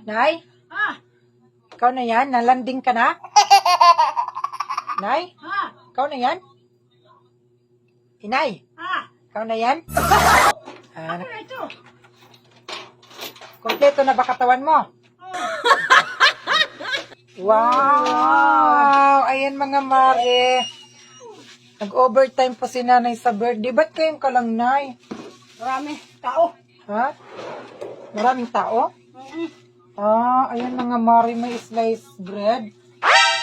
Nay? Ha? Ikaw na yan? Nalanding ka na? Nay? Ha? Ikaw na yan? Inay? Ha? Ikaw na yan? Ano na ito? Kompleto na ba katawan mo? Oh. Wow! Ayan mga mare. Nag-overtime pa si nanay sa birthday. Ba't kayong ka lang, Nay? Marami tao. Ha? Maraming tao? Mm-mm. Ayan mga mare, may sliced bread.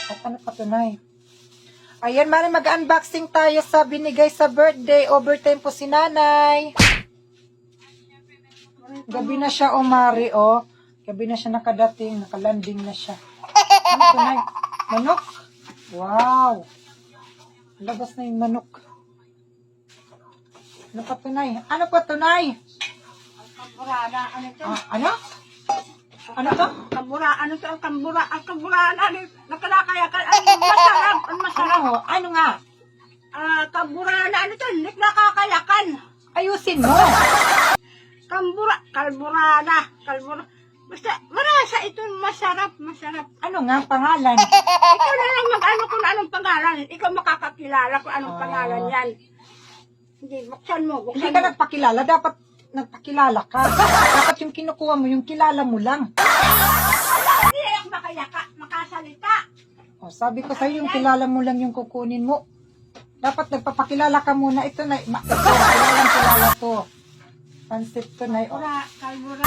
At ano pa to, Nay? Ayan, mare, mag-unboxing tayo sa binigay sa birthday. Overtime po si nanay. Gabi na siya, mare, Gabi na siya nakadating, nakalanding na siya. Ano to, Nay? Manok? Wow! Labas na yung manok. Ano pa to, Nay? Ano pa to, Nay? Kamburana. Ano ito? Ano? Ano to? Kambura. Ano ito? Ang kambura. Ang kamburana. Nakalakaya ka. Ay, masarap. Ang masarap. Ano nga? Kamburana. Ano ito? Nakakayakan. Ayusin mo. Kambura. Kalburana. Kalbura. Basta, marasa ito. Masarap. Masarap. Ano nga ang pangalan? Ikaw na lang mag-ano kung anong pangalan. Ikaw makakakilala kung anong pangalan yan. Hindi, buksan mo. Hindi Buksan ka mo. nagpakilala. Dapat nagpakilala ka. Dapat yung kinukuha mo, yung kilala mo lang. Hindi ako makasalita. Sabi ko sa'yo, yung kilala mo lang yung kukunin mo. Dapat nagpapakilala ka muna. Ito na, kilala to. Pansit to na. Kalbura.